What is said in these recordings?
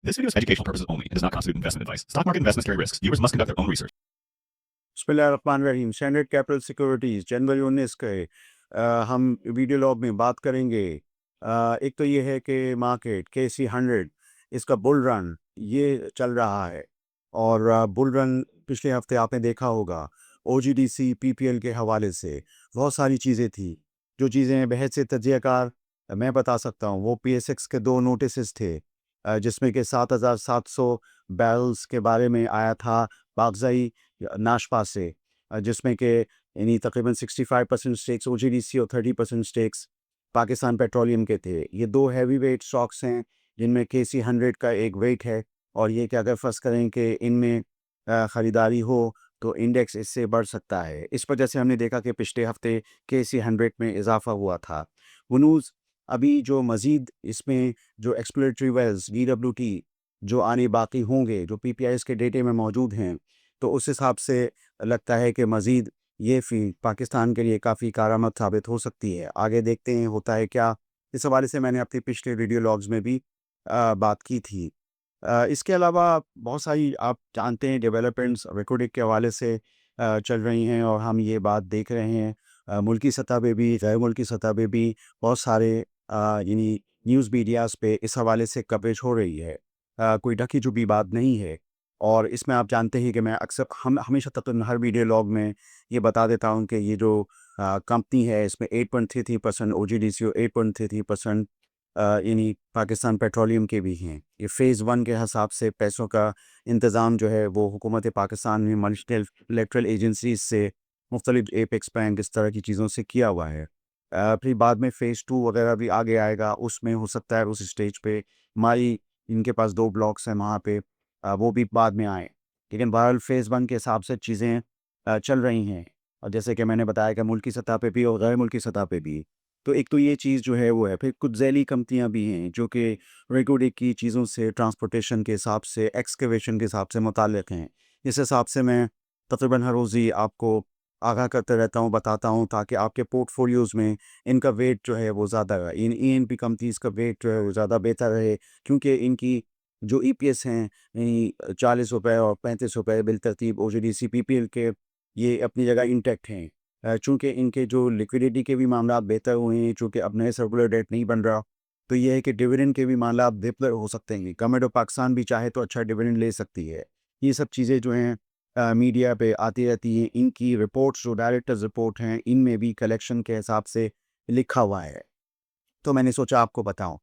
This video is for educational purposes only. It does not constitute investment advice. Stock market investments carry risks. Viewers must conduct their own research. बिस्मिल्लाहिर्रहमानिर्रहीम। Standard capital securities जनवरी 19 के हम video log में बात करेंगे। एक तो ये है कि मार्केट KC100 इसका बुल रन ये चल रहा है और बुल रन पिछले हफ्ते आपने देखा होगा OGDC PPL के हवाले से बहुत सारी चीज़ें थी। जो चीज़ें बहस से तजज़ियाकार मैं बता सकता हूँ वो PSX के 2 नोटिस थे, जिसमें कि 7,700 बैरल्स के बारे में आया था बागज़ई नाशपा से, जिसमें कि यानी तकरीबन 65% स्टेक्स OGDC और 30% स्टेक्स पाकिस्तान पेट्रोलियम के थे। ये 2 हैवी वेट स्टॉक्स हैं जिनमें KC100 का एक वेट है और ये कि अगर फ़र्ज़ करें कि इनमें ख़रीदारी हो तो इंडेक्स इससे बढ़ सकता है। इस वजह से हमने देखा कि पिछले हफ्ते KC100 में इजाफ़ा हुआ था। वनूज़ अभी जो मज़ीद इसमें जो एक्सप्लोरेटरी वेल्स DWT जो आने बाकी होंगे, जो PPIs के डेटे में मौजूद हैं, तो उस हिसाब से लगता है कि मज़ीद ये फ़ी पाकिस्तान के लिए काफ़ी कारआमद साबित हो सकती है। आगे देखते हैं होता है क्या। इस हवाले से मैंने अपने पिछले वीडियो लॉग्स में भी बात की थी। इसके अलावा बहुत सारी आप जानते हैं डेवलपमेंट्स रिकॉर्डिंग के हवाले से चल रही हैं और हम ये बात देख रहे हैं। मुल्की सतह पे भी गैर मुल्की सतह पे भी बहुत सारे यानी न्यूज़ मीडियाज़ पे इस हवाले से कवरेज हो रही है। कोई ढकी छुपी बात नहीं है और इसमें आप जानते हैं कि मैं अक्सर हमेशा तक हर वीडियो लॉग में ये बता देता हूँ कि ये जो कंपनी है इसमें 8.33% OGDC और 8.33% यानी पाकिस्तान पेट्रोलियम के भी हैं। ये फ़ेज़ 1 के हिसाब से पैसों का इंतज़ाम जो है वो हुकूमत पाकिस्तान ने मल्टीलेटरल एजेंसीज़ से मुख्तलिफ एपेक्स बैंक इस तरह की चीज़ों से किया हुआ है। फिर बाद में फ़ेज़ 2 वगैरह भी आगे आएगा, उसमें हो सकता है उस स्टेज पे हमारी इनके पास 2 ब्लॉक्स हैं वहाँ पे, वो भी बाद में आएँ। लेकिन बहरहाल फ़ेज़ 1 के हिसाब से चीज़ें चल रही हैं और जैसे कि मैंने बताया कि मुल्की सतह पे भी और गैर मुल्की सतह पे भी। तो एक तो ये चीज़ जो है वो है। फिर कुछ ज़ैली कंपनियाँ भी हैं जो कि रेगुलेटरी की चीज़ों से, ट्रांसपोर्टेशन के हिसाब से, एक्सकवेशन के हिसाब से मुताल्लिक़ हैं। इस हिसाब से मैं तकरीबन हर रोज़ ही आपको आगाह करते रहता हूँ, बताता हूँ ताकि आपके पोर्टफोलियोज़ में इनका वेट जो है वो ज़्यादा रहे। इन ENP कंपनीज़ का वेट जो है वो ज़्यादा बेहतर रहे, क्योंकि इनकी जो EPS हैं यानी ₹40 और ₹35 बिलतरतीब OGDC PPL के ये अपनी जगह इंटैक्ट हैं। चूँकि इनके जो लिक्विडिटी के भी मामलात बेहतर हुए हैं, चूँकि अब नए सर्कुलर डेट नहीं बन रहा, तो ये है कि डिविडेंड के भी मामलात बेहतर हो सकते हैं। गवर्नमेंट ऑफ पाकिस्तान भी चाहे तो अच्छा डिविडेंड ले सकती है। ये सब चीज़ें जो हैं मीडिया पे आती रहती हैं। इनकी रिपोर्ट्स जो डायरेक्टर्स रिपोर्ट हैं, इनमें भी कलेक्शन के हिसाब से लिखा हुआ है। तो मैंने सोचा आपको बताऊँ।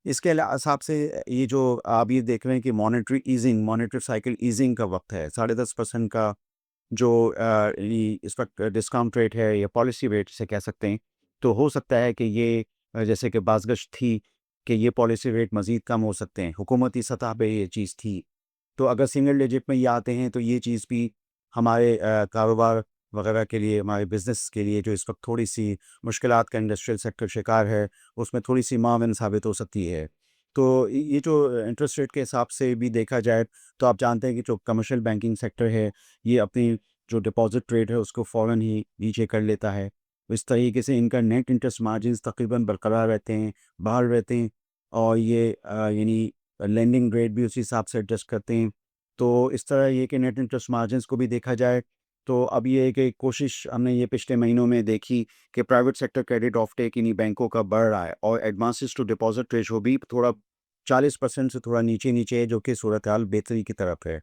इसके हिसाब से ये जो आप ये देख रहे हैं कि मॉनेटरी साइकिल ईज़िंग का वक़्त है। 10.5% का जो इस वक्त डिस्काउंट रेट है या पॉलिसी रेट से कह सकते हैं, तो हो सकता है कि ये जैसे कि बाज़गश्त थी कि ये पॉलिसी रेट मज़ीद कम हो सकते हैं। हुकूमती सतह पे ये चीज़ थी। तो अगर सिंगल डिजिट में ये आते हैं तो ये चीज़ भी हमारे कारोबार वगैरह के लिए, हमारे बिज़नेस के लिए जो इस वक्त थोड़ी-सी मुश्किलात का इंडस्ट्रियल सेक्टर शिकार है, उसमें थोड़ी-सी मावन साबित हो सकती है। तो ये जो इंटरेस्ट रेट के हिसाब से भी देखा जाए, तो आप जानते हैं कि जो कमर्शियल बैंकिंग सेक्टर है, ये अपनी जो डिपॉज़िट रेट है उसको फ़ौरन ही नीचे कर लेता है। तो इस तरीके से इनका नेट इंटरेस्ट मार्जिन्स तकरीबन बरकरार रहते हैं, बहाल रहते हैं और ये यानी लेंडिंग रेट भी उसी हिसाब से एडजस्ट करते हैं। तो इस तरह ये कि नेट इंटरेस्ट मार्जिन्स को भी देखा जाए, तो अब ये है कि कोशिश हमने ये पिछले महीनों में देखी कि प्राइवेट सेक्टर क्रेडिट ऑफटेक इन्हीं बैंकों का बढ़ रहा है और एडवांसेस टू डिपॉज़िट रेशो भी थोड़ा 40% से थोड़ा नीचे-नीचे है, जो कि सूरत-हाल बेहतरी की तरफ है।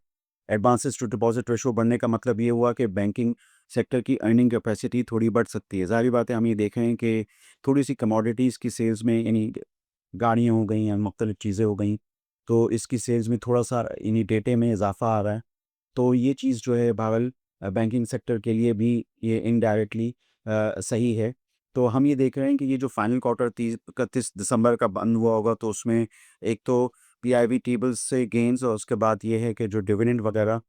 एडवांसेस टू डिपॉज़िट रेशो बढ़ने का मतलब ये हुआ कि बैंकिंग सेक्टर की अर्निंग कैपेसिटी थोड़ी बढ़ सकती है। ज़ाहिर बात है, हम ये देख रहे हैं कि थोड़ी-सी कमोडिटीज़ की सेल्स में यानी गाड़ियाँ हो गई या मुख्तलिफ़ चीज़ें हो गई, तो इसकी सेल्स में थोड़ा-सा इन्हीं डेटे में इज़ाफ़ा आ रहा है। तो ये चीज़ जो है बहरहाल बैंकिंग सेक्टर के लिए भी ये इनडायरेक्टली सही है। तो हम ये देख रहे हैं कि ये जो फाइनल क्वार्टर 31 दिसंबर का बंद हुआ होगा, तो उसमें एक तो PIV टेबल्स से गेन्स और उसके बाद ये है कि जो डिविडेंड वगैरह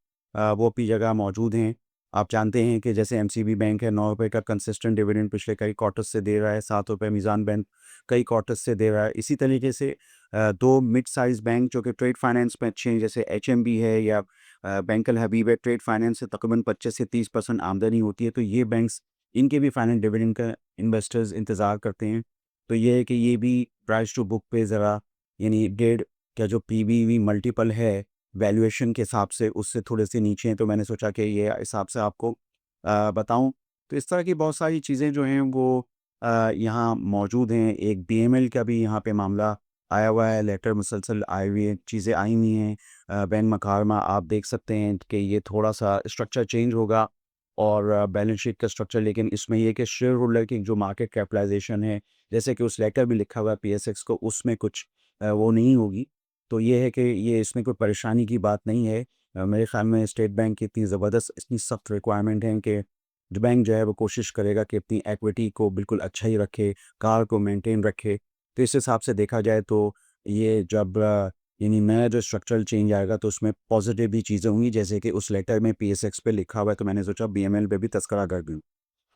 वो अपनी जगह मौजूद हैं। आप जानते हैं कि जैसे MCB बैंक है ₹9 का कंसिस्टेंट डिविडेंड पिछले कई क्वार्टर्स से दे रहा है, ₹7 मीज़ान बैंक कई क्वार्टर्स से दे रहा है। इसी तरीके से 2 मिड साइज़ बैंक जो कि ट्रेड फाइनेंस में अच्छे हैं, जैसे HMB है या बैंक अल हबीब है, ट्रेड फाइनेंस से तकरीबन 25 से 30% आमदनी होती है, तो ये बैंक्स इनके भी फाइनल डिविडेंड का इन्वेस्टर्स इंतज़ार करते हैं। तो ये है कि ये भी प्राइस टू बुक पे ज़रा यानी डेढ़ क्या जो पीबीवी मल्टीपल है वैल्यूएशन के हिसाब से उससे थोड़े से नीचे हैं, तो मैंने सोचा कि ये हिसाब से आपको बताऊं। तो इस तरह की बहुत सारी चीज़ें जो हैं वो यहाँ मौजूद हैं। एक बीएमएल का भी यहाँ पे मामला आया हुआ है, लेटर मुसलसल आए हुए चीज़ें आई हुई हैं। बैंक मकारमा आप देख सकते हैं कि ये थोड़ा सा स्ट्रक्चर चेंज होगा और बैलेंस शीट का स्ट्रक्चर, लेकिन इसमें ये कि शेयर होल्डर की जो मार्केट कैपिटलाइजेशन है, जैसे कि उस लेटर भी लिखा हुआ है पीएसएक्स को, उसमें कुछ वो नहीं होगी। तो ये है कि ये इसमें कोई परेशानी की बात नहीं है। मेरे ख़्याल में स्टेट बैंक की इतनी ज़बरदस्त, इतनी सख्त रिक्वायरमेंट है कि जो बैंक जो है वो कोशिश करेगा कि अपनी इक्विटी को बिल्कुल अच्छा ही रखे, कार को मेंटेन रखे। तो इस हिसाब से देखा जाए तो ये जब यानी नया जो स्ट्रक्चरल चेंज आएगा तो उसमें पॉजिटिव भी चीज़ें होंगी, जैसे कि उस लेटर में पीएसएक्स पे लिखा हुआ है, तो मैंने सोचा बीएमएल पे भी तज़किरा कर दूँ।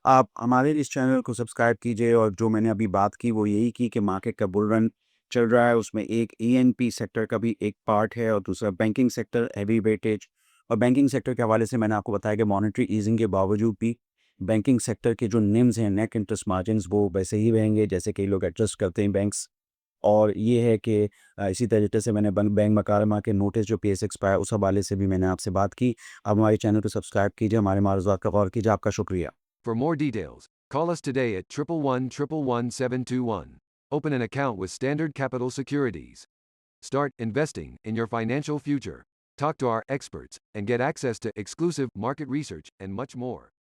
आप हमारे इस चैनल को सब्सक्राइब कीजिए, और जो मैंने अभी बात की वो यही की कि मार्केट का बुल रन चल रहा है, उसमें एक ईएनपी सेक्टर का भी एक पार्ट है और दूसरा बैंकिंग सेक्टर हैवी वेटेज। और बैंकिंग सेक्टर के हवाले से मैंने आपको बताया कि मॉनेटरी ईजिंग के बावजूद भी बैंकिंग सेक्टर के जो निम्स हैं, नेट इंटरेस्ट मार्जिन, वो वैसे ही रहेंगे जैसे कई लोग एडजस्ट करते हैं बैंक्स। और ये है कि इसी तरीके से मैंने बैंक मकारमा के नोटिस जो पीएसएक्स पाया उस हवाले से भी मैंने आपसे बात की। आप हमारे चैनल को सब्सक्राइब कीजिए, हमारे मारूज़ात का गौर कीजिए। आपका शुक्रिया। For more details, call us today at 111-111-721. Open an account with Standard Capital Securities. Start investing in your financial future. Talk to our experts and get access to exclusive market research and much more.